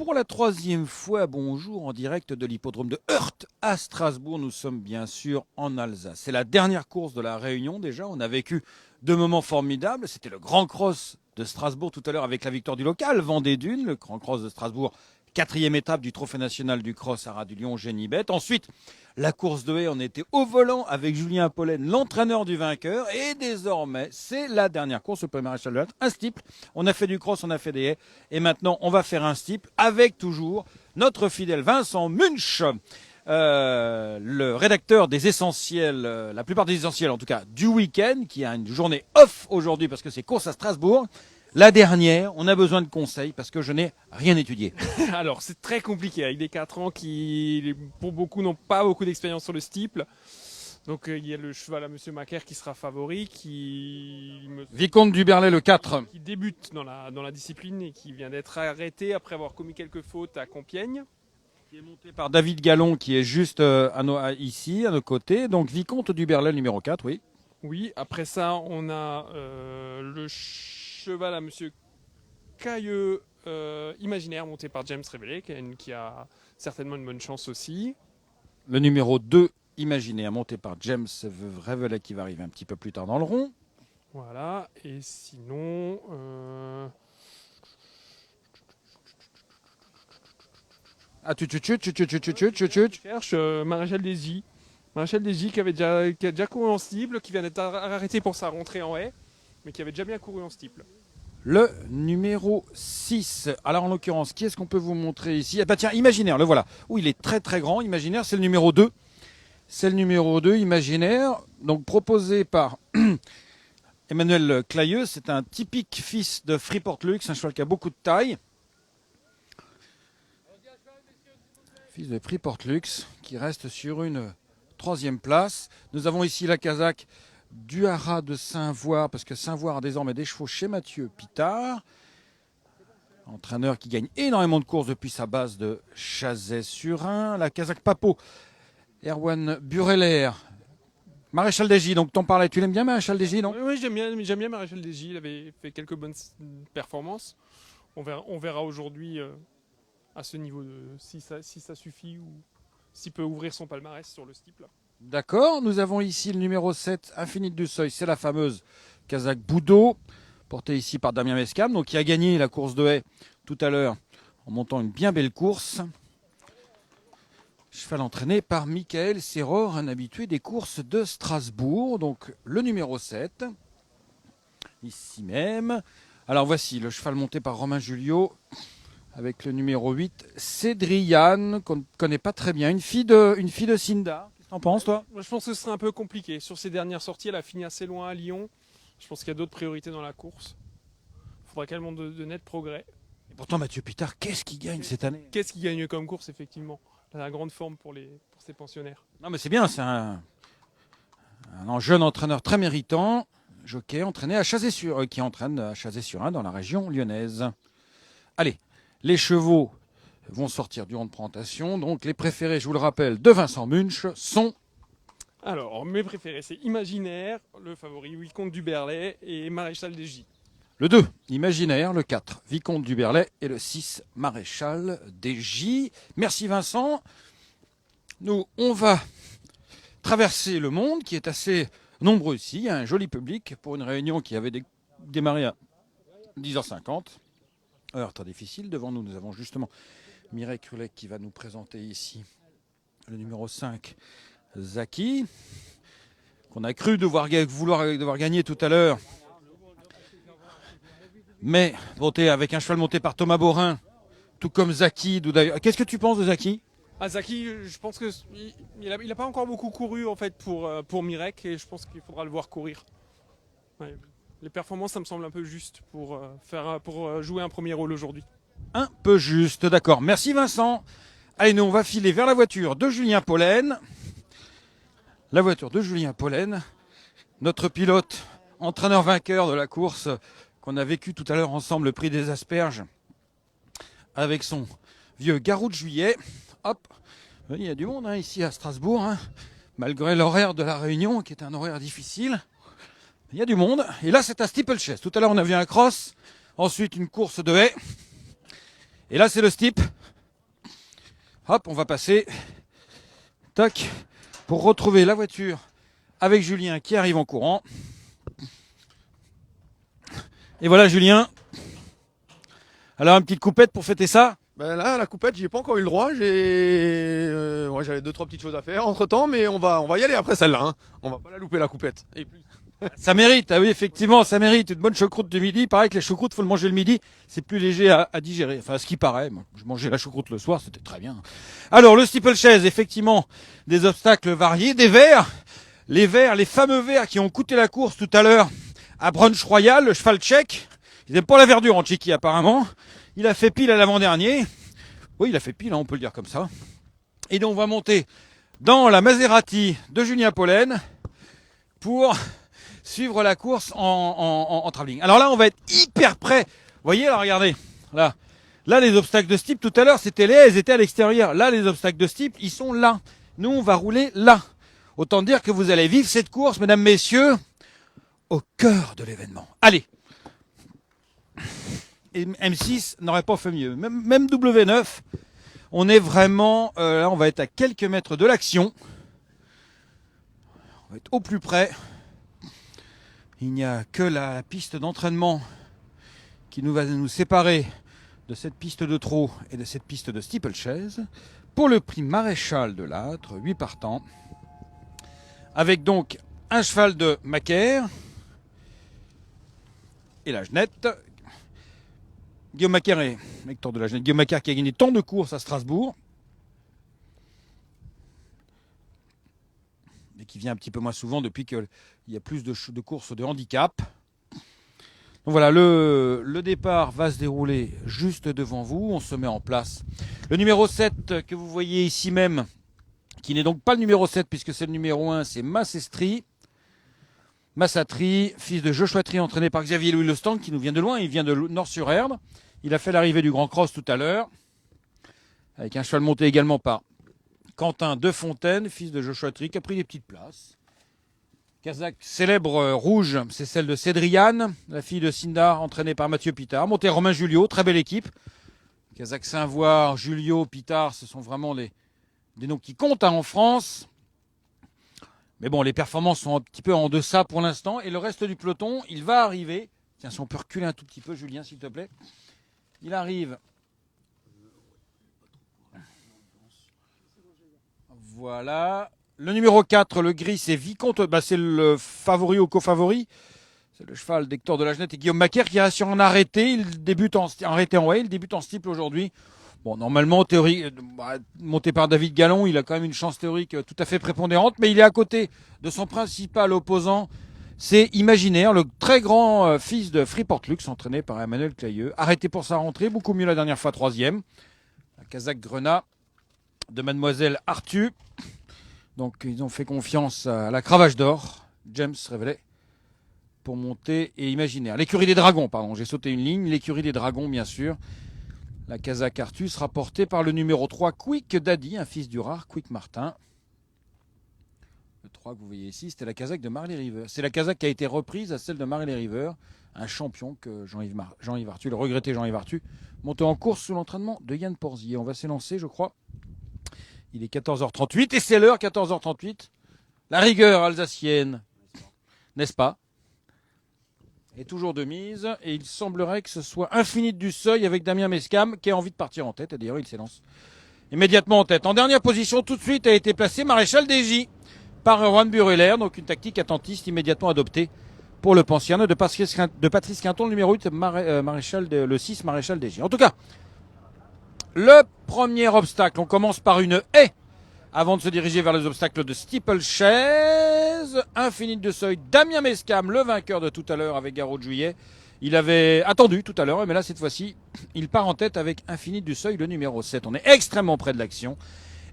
pour la troisième fois, bonjour, en direct de l'hippodrome de Heurt à Strasbourg. Nous sommes bien sûr en Alsace. C'est la dernière course de la Réunion déjà. On a vécu deux moments formidables. C'était le Grand Cross de Strasbourg tout à l'heure avec la victoire du local Vendée Dunes. Le Grand Cross de Strasbourg, quatrième étape du Trophée national du cross à Ras-du-Lion-Génibet. Ensuite, la course de haie, on était au volant avec Julien Pollen, l'entraîneur du vainqueur. Et désormais, c'est la dernière course, le premier maréchal de l'Alliance, un steeple. On a fait du cross, on a fait des haies. Et maintenant, on va faire un steeple avec toujours notre fidèle Vincent Munch, le rédacteur des essentiels, la plupart des essentiels en tout cas, du week-end, qui a une journée off aujourd'hui parce que c'est course à Strasbourg. La dernière, on a besoin de conseils parce que je n'ai rien étudié. Alors, c'est très compliqué avec des 4 ans qui, pour beaucoup, n'ont pas beaucoup d'expérience sur le steeple. Donc, il y a le cheval à Monsieur Macaire qui sera favori, Vicomte du Berlay, le 4. qui débute dans la discipline et qui vient d'être arrêté après avoir commis quelques fautes à Compiègne. Qui est monté par David Gallon, qui est juste ici, à nos côtés. Donc, Vicomte du Berlay, numéro 4, oui. Oui, après ça, on a le cheval à Monsieur Cailleux Imaginaire, monté par James Révélé, qui a certainement une bonne chance aussi. Le numéro 2, Imaginaire, monté par James Révélé, qui va arriver un petit peu plus tard dans le rond. Voilà, et sinon... Ah, tu cherche Maréchal Desgy. Maréchal Desgy qui a déjà couru en steeple, qui vient d'être arrêté pour sa rentrée en haie, mais qui avait déjà bien couru en steeple. Le numéro 6. Alors, en l'occurrence, qui est-ce qu'on peut vous montrer ici? Ah bah tiens, Imaginaire, le voilà. Oh, il est très très grand. Imaginaire, c'est le numéro 2. C'est le numéro 2, Imaginaire. Donc, proposé par Emmanuel Clayeux. C'est un typique fils de Freeport Lux, un cheval qui a beaucoup de taille. Fils de Freeport Lux, qui reste sur une troisième place. Nous avons ici la casaque du haras de Saint-Voir, parce que Saint-Voir a désormais des chevaux chez Mathieu Pitard. Entraîneur qui gagne énormément de courses depuis sa base de Chazet-sur-Ain. La casaque Papo, Erwan Bureller. Maréchal Desgy, donc t'en parlais. Tu l'aimes bien, Maréchal Desgy, non? Oui, j'aime bien Maréchal Desgy. Il avait fait quelques bonnes performances. On verra aujourd'hui à ce niveau si ça suffit ou s'il peut ouvrir son palmarès sur le steeple. D'accord, nous avons ici le numéro 7, Infinite du Seuil, c'est la fameuse casaque Boudot, portée ici par Damien Mescam, donc qui a gagné la course de haie tout à l'heure en montant une bien belle course. Cheval entraîné par Michael Serror, un habitué des courses de Strasbourg, donc le numéro 7, ici même. Alors voici le cheval monté par Romain Julio, avec le numéro 8, Cédriane, qu'on ne connaît pas très bien, une fille de Cinda. T'en penses, toi? Moi, je pense que ce serait un peu compliqué. Sur ses dernières sorties, elle a fini assez loin à Lyon. Je pense qu'il y a d'autres priorités dans la course. Il faudra qu'elle montre de nets progrès. Et pourtant, Mathieu Pitard, qu'est-ce qu'il gagne cette année? Qu'est-ce qu'il gagne comme course, effectivement? La grande forme pour ses pensionnaires. Non, mais c'est bien, c'est un jeune entraîneur très méritant, jockey entraîné à qui entraîne à Chazé-sur-Ain dans la région lyonnaise. Allez, les chevaux vont sortir du rang de présentation. Donc les préférés, je vous le rappelle, de Vincent Munch sont... Alors, mes préférés, c'est Imaginaire, le favori Vicomte du Berlay et Maréchal Desgy. Le 2, Imaginaire, le 4, Vicomte du Berlay et le 6, Maréchal Desgy. Merci Vincent. Nous, on va traverser le monde qui est assez nombreux ici. Il y a un joli public pour une réunion qui avait démarré à 10h50. Heure très difficile. Devant nous, nous avons justement Mireille Crulec qui va nous présenter ici le numéro 5, Zaki, qu'on a cru devoir gagner tout à l'heure. Mais avec un cheval monté par Thomas Borin, tout comme Zaki. Qu'est-ce que tu penses de Zaki? Zaki, je pense que il a pas encore beaucoup couru en fait pour Mirek et je pense qu'il faudra le voir courir. Ouais. Les performances, ça me semble un peu juste pour jouer un premier rôle aujourd'hui. Un peu juste, d'accord. Merci Vincent. Allez, nous on va filer vers la voiture de Julien Pollen. La voiture de Julien Pollen, notre pilote, entraîneur vainqueur de la course qu'on a vécu tout à l'heure ensemble, le prix des asperges, avec son vieux Garou de Juillet. Hop, il y a du monde ici à Strasbourg, malgré l'horaire de la réunion qui est un horaire difficile. Il y a du monde. Et là, c'est un steeplechase. Tout à l'heure, on a vu un cross. Ensuite, une course de haie. Et là, c'est le steep. Hop, on va passer. Tac. Pour retrouver la voiture avec Julien qui arrive en courant. Et voilà Julien. Alors, une petite coupette pour fêter ça? Ben là, la coupette, j'y ai pas encore eu le droit. J'avais 2-3 petites choses à faire entre temps, mais on va y aller après celle-là. Hein. On va pas la louper la coupette. Et plus. Ça mérite, ah oui, effectivement, ça mérite une bonne choucroute du midi. Pareil que les choucroutes, faut le manger le midi, c'est plus léger à digérer. Enfin, ce qui paraît, moi, je mangeais la choucroute le soir, c'était très bien. Alors, le steeplechase, effectivement, des obstacles variés, des verts, les fameux verts qui ont coûté la course tout à l'heure à Brunch Royal, le cheval tchèque. Ils n'aiment pas la verdure en Tchéquie, apparemment. Il a fait pile à l'avant-dernier. Oui, il a fait pile, hein, on peut le dire comme ça. Et donc, on va monter dans la Maserati de Julien Pollen pour suivre la course en travelling. Alors là, on va être hyper près. Vous voyez, là, regardez. Là, les obstacles de ce type, tout à l'heure, ils étaient à l'extérieur. Là, les obstacles de ce type, ils sont là. Nous, on va rouler là. Autant dire que vous allez vivre cette course, mesdames, messieurs, au cœur de l'événement. Allez. Et M6 n'aurait pas fait mieux. Même W9, on est vraiment... là, on va être à quelques mètres de l'action. On va être au plus près. Il n'y a que la piste d'entraînement qui va nous séparer de cette piste de trot et de cette piste de steeplechase pour le prix Maréchal de Lattre, 8 partants, avec donc un cheval de Macaire et la Genette. Guillaume Macaire est lecteur de la Genette. Guillaume Macaire qui a gagné tant de courses à Strasbourg et qui vient un petit peu moins souvent depuis qu'il y a plus de courses de handicap. Donc voilà, le départ va se dérouler juste devant vous. On se met en place. Le numéro 7 que vous voyez ici même, qui n'est donc pas le numéro 7 puisque c'est le numéro 1, c'est Massatri, fils de Joshua Tree, entraîné par Xavier Louis Lestang, qui nous vient de loin. Il vient de Nord-sur-Erdre. Il a fait l'arrivée du Grand Cross tout à l'heure, avec un cheval monté également par Quentin de Fontaine, fils de Joshua Tree, qui a pris des petites places. Kazakh célèbre rouge, c'est celle de Cédriane, la fille de Sindar, entraînée par Mathieu Pitard. Monté Romain Julio, très belle équipe. Kazakh Saint-Voir, Julio, Pitard, ce sont vraiment des noms qui comptent en France. Mais bon, les performances sont un petit peu en deçà pour l'instant. Et le reste du peloton, il va arriver. Tiens, si on peut reculer un tout petit peu, Julien, s'il te plaît. Il arrive. Voilà. Le numéro 4, le gris, c'est Vicomte. C'est le favori ou co-favori. C'est le cheval d'Hector de la Genette et Guillaume Macaire qui est sur un arrêté. Il débute en arrêté en way. Il débute en steeple aujourd'hui. Bon, normalement, monté par David Gallon, il a quand même une chance théorique tout à fait prépondérante. Mais il est à côté de son principal opposant. C'est Imaginaire, le très grand fils de Freeport Lux, entraîné par Emmanuel Clayeux. Arrêté pour sa rentrée, beaucoup mieux la dernière fois, 3e. La Kazakh Grenat de Mademoiselle Arthur. Donc ils ont fait confiance à la cravache d'or, James Révélet, pour monter et Imaginaire. L'écurie des Dragons, pardon, j'ai sauté une ligne. L'écurie des Dragons, bien sûr. La Kazakh Arthur sera portée par le numéro 3, Quick Daddy, un fils du rare Quick Martin. Le 3 que vous voyez ici, c'était la Kazakh de Marley River. C'est la Kazakh qui a été reprise à celle de Marley River, un champion que Jean-Yves Arthur, le regretté Jean-Yves Arthur, monté en course sous l'entraînement de Yann Porzier. On va s'élancer, je crois. Il est 14h38 et c'est l'heure, 14h38. La rigueur alsacienne, n'est-ce pas, est toujours de mise. Et il semblerait que ce soit Infinite du Seuil avec Damien Mescam qui a envie de partir en tête. Et d'ailleurs, il s'élance immédiatement en tête. En dernière position, tout de suite, a été placé Maréchal Desgy par Juan Bureler. Donc une tactique attentiste immédiatement adoptée pour le pensionnat de Patrice Quinton, le numéro 8, le 6, Maréchal Desgy. En tout cas, le premier obstacle, on commence par une haie avant de se diriger vers les obstacles de steeplechase. Infinite de Seuil, Damien Mescam, le vainqueur de tout à l'heure avec Garot de Juillet. Il avait attendu tout à l'heure, mais là, cette fois-ci, il part en tête avec Infinite du Seuil, le numéro 7. On est extrêmement près de l'action.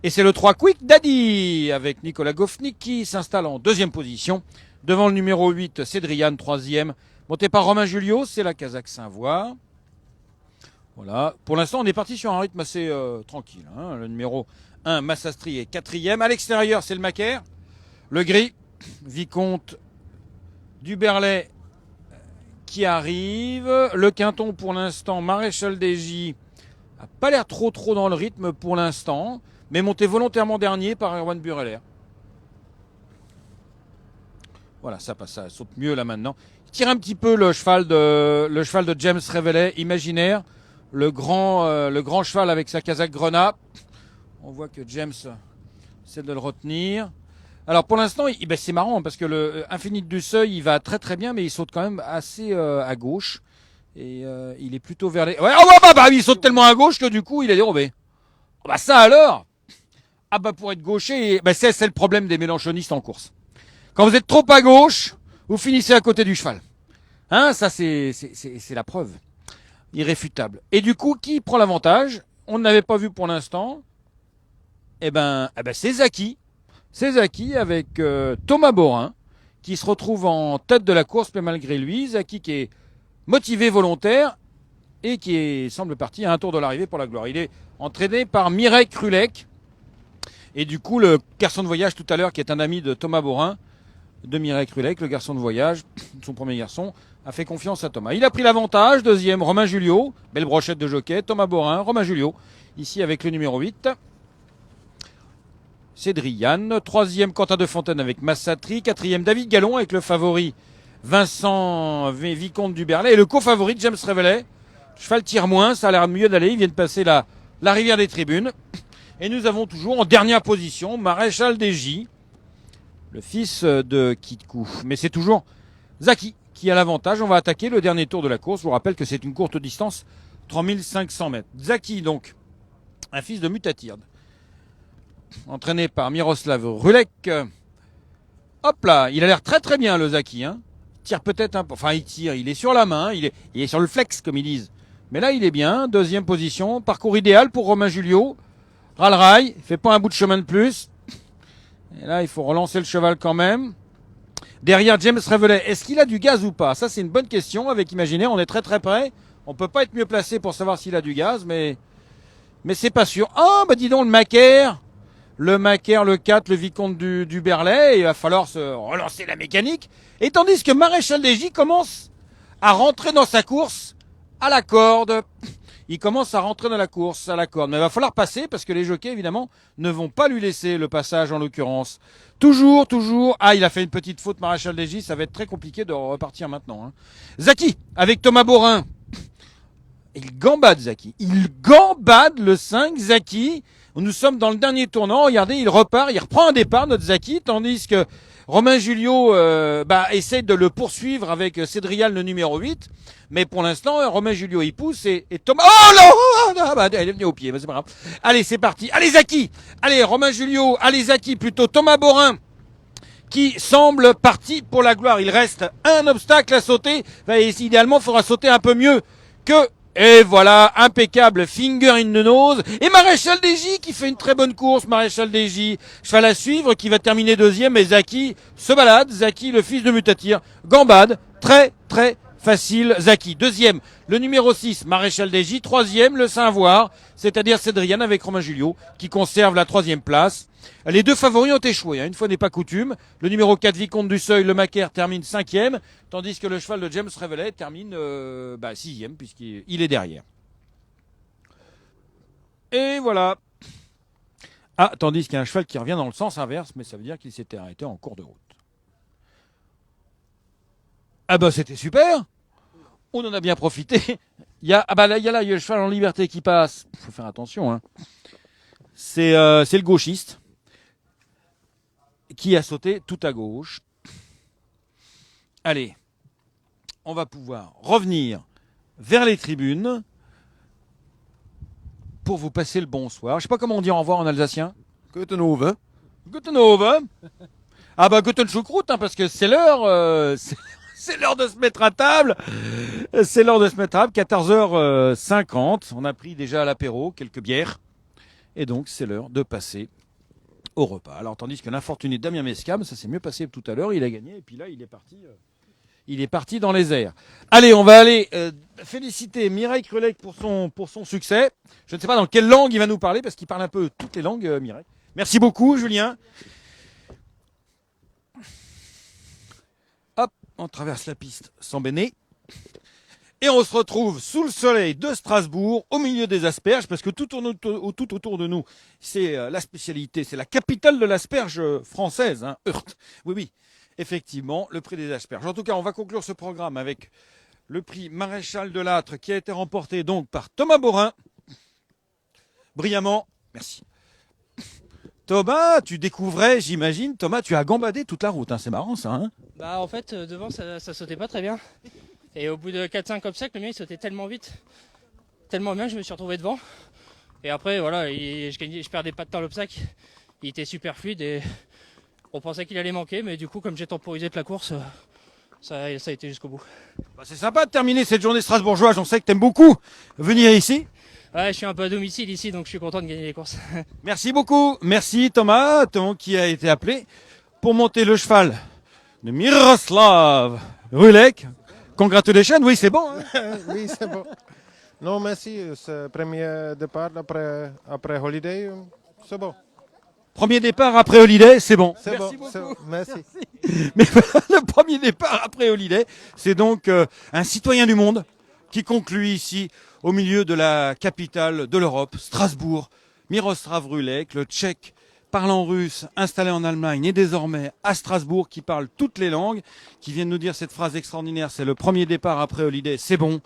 Et c'est le 3 Quick Daddy avec Nicolas Goffnik qui s'installe en deuxième position. Devant le numéro 8, Cédriane, troisième. Monté par Romain Julio, c'est la Kazakh Saint-Voir. Voilà. Pour l'instant, on est parti sur un rythme assez tranquille. Hein. Le numéro 1, Massastri, est quatrième. À l'extérieur, c'est le Macaire. Le gris, Vicomte du Berlay qui arrive. Le Quinton, pour l'instant, Maréchal Desgy a pas l'air trop dans le rythme pour l'instant, mais monté volontairement dernier par Erwan Bureler. Voilà, ça passe, ça saute mieux là maintenant. Il tire un petit peu le cheval de James Reveille, Imaginaire, le grand cheval avec sa casaque grenat. On voit que James essaie de le retenir. Alors pour l'instant, ben c'est marrant parce que le Infinite du Seuil, il va très bien, mais il saute quand même assez à gauche. Et il est plutôt vers les... Ouais, oh, bah, il saute tellement à gauche que du coup, il est dérobé. Oh, bah ça alors. Ah bah pour être gaucher, bah c'est le problème des mélanchonistes en course. Quand vous êtes trop à gauche, vous finissez à côté du cheval. Hein, ça c'est la preuve. Irréfutable. Et du coup, qui prend l'avantage? On ne l'avait pas vu pour l'instant. Eh ben c'est Zaki. C'est Zaki avec Thomas Borin qui se retrouve en tête de la course, mais malgré lui, Zaki qui est motivé, volontaire et qui semble parti à un tour de l'arrivée pour la gloire. Il est entraîné par Mireille Krulek. Et du coup, le garçon de voyage tout à l'heure, qui est un ami de Thomas Borin, de Mireille Krulek, le garçon de voyage, son premier garçon, a fait confiance à Thomas. Il a pris l'avantage. Deuxième, Romain Julio. Belle brochette de jockey. Thomas Borin, Romain Julio. Ici avec le numéro 8. Cédriane. Troisième, Quentin de Fontaine avec Massatri. Quatrième, David Gallon avec le favori Vincent Vicomte du Berlay. Et le co-favori, James Reveille. Cheval tire moins, ça a l'air mieux d'aller. Il vient de passer la rivière des tribunes. Et nous avons toujours en dernière position Maréchal Desgy, le fils de Kitkou. Mais c'est toujours Zaki qui a l'avantage. On va attaquer le dernier tour de la course. Je vous rappelle que c'est une courte distance, 3500 mètres. Zaki, donc, un fils de Mutatirde, entraîné par Miroslav Rulek. Hop là, il a l'air très bien le Zaki. Hein. Il tire peut-être un peu. Enfin, il tire, il est sur la main, il est sur le flex, comme ils disent. Mais là, il est bien. Deuxième position. Parcours idéal pour Romain Julio. Ralrail, il fait pas un bout de chemin de plus. Et là, il faut relancer le cheval quand même. Derrière James Reveille, est-ce qu'il a du gaz ou pas? Ça, c'est une bonne question. Avec Imaginaire, on est très près. On peut pas être mieux placé pour savoir s'il a du gaz, mais c'est pas sûr. Oh, bah dis donc, le Macaire, le 4, le Vicomte du Berlay. Il va falloir se relancer la mécanique. Et tandis que Maréchal Desgy commence à rentrer dans sa course à la corde. Il commence à rentrer dans la course à la corde. Mais il va falloir passer parce que les jockeys, évidemment, ne vont pas lui laisser le passage en l'occurrence. Toujours. Ah, il a fait une petite faute, Maréchal Desgy. Ça va être très compliqué de repartir maintenant. Hein. Zaki, avec Thomas Borin. Il gambade, Zaki. Il gambade le 5, Zaki. Nous sommes dans le dernier tournant. Regardez, il repart. Il reprend un départ, notre Zaki. Tandis que Romain Julio essaie de le poursuivre avec Cédrial, le numéro 8. Mais pour l'instant, Romain Julio il pousse et Thomas... Oh non, elle est venue au pied, mais c'est pas grave. Allez, c'est parti. Allez, Zaki. Allez, Romain Julio. Allez, Zaki, plutôt Thomas Borin, qui semble parti pour la gloire. Il reste un obstacle à sauter. Idéalement, il faudra sauter un peu mieux que... Et voilà, impeccable, finger in the nose. Et Maréchal Desgy qui fait une très bonne course, Maréchal Desgy. Cheval à suivre qui va terminer deuxième. Et Zaki se balade. Zaki, le fils de Mutatir, gambade. Très facile, Zaki. Deuxième, le numéro 6, Maréchal Desgy. Troisième, le Saint-Voir, c'est-à-dire Cédriane avec Romain Julio, qui conserve la troisième place. Les deux favoris ont échoué, hein, une fois n'est pas coutume. Le numéro 4, Vicomte du Seuil, le Macaire, termine cinquième, tandis que le cheval de James Reveille termine sixième, puisqu'il est derrière. Et voilà. Ah, tandis qu'il y a un cheval qui revient dans le sens inverse, mais ça veut dire qu'il s'était arrêté en cours de route. Ah bah c'était super. On en a bien profité. Il y a le cheval en liberté qui passe. Faut faire attention. Hein. C'est le gauchiste qui a sauté tout à gauche. Allez, on va pouvoir revenir vers les tribunes pour vous passer le bonsoir. Je sais pas comment on dit au revoir en alsacien. Guten Abend. Guten Abend. Ah bah Guten Choucroute, hein, parce que c'est l'heure. C'est l'heure de se mettre à table. C'est l'heure de se mettre à table. 14h50. On a pris déjà à l'apéro quelques bières. Et donc, c'est l'heure de passer au repas. Alors, tandis que l'infortuné Damien Mescam, ça s'est mieux passé tout à l'heure. Il a gagné. Et puis là, il est parti dans les airs. Allez, on va aller féliciter Mireille Krulek pour son succès. Je ne sais pas dans quelle langue il va nous parler, parce qu'il parle un peu toutes les langues, Mireille. Merci beaucoup, Julien. On traverse la piste sans béné. Et on se retrouve sous le soleil de Strasbourg, au milieu des asperges, parce que tout autour de nous, c'est la spécialité, c'est la capitale de l'asperge française, hein, Heurt. Oui, oui, effectivement, le prix des asperges. En tout cas, on va conclure ce programme avec le prix Maréchal de Lattre, qui a été remporté donc par Thomas Borin. Brillamment, merci. Thomas, tu découvrais, j'imagine, Thomas, tu as gambadé toute la route, hein, c'est marrant ça, hein? Bah en fait devant ça sautait pas très bien. Et au bout de 4-5 obstacles, le mien il sautait tellement vite, tellement bien que je me suis retrouvé devant. Et après voilà, je perdais pas de temps à l'obstacle. Il était super fluide et on pensait qu'il allait manquer, mais du coup comme j'ai temporisé toute la course, ça a été jusqu'au bout. Bah, c'est sympa de terminer cette journée strasbourgeoise, on sait que t'aimes beaucoup venir ici. Ouais, je suis un peu à domicile ici donc je suis content de gagner les courses. Merci beaucoup, merci Thomas, qui a été appelé pour monter le cheval de Miroslav Rulek. Congratulations, oui c'est bon. Hein. Oui, c'est bon. Non, merci. C'est le premier départ après Holiday. C'est bon. Premier départ après Holiday, c'est bon. C'est Merci bon. beaucoup. Merci. Mais voilà, le premier départ après Holiday, c'est donc un citoyen du monde qui conclut ici au milieu de la capitale de l'Europe, Strasbourg, Miroslav Rulek, le Tchèque parlant russe, installé en Allemagne et désormais à Strasbourg, qui parle toutes les langues, qui vient de nous dire cette phrase extraordinaire, c'est le premier départ après Holiday, c'est bon.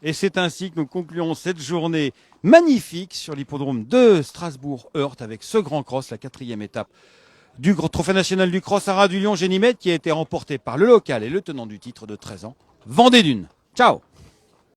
Et c'est ainsi que nous concluons cette journée magnifique sur l'hippodrome de Strasbourg-Heurt avec ce grand cross, la 4e étape du Trophée national du cross à Ras du Lion-Génimède qui a été remporté par le local et le tenant du titre de 13 ans, Vendée Dune. Ciao!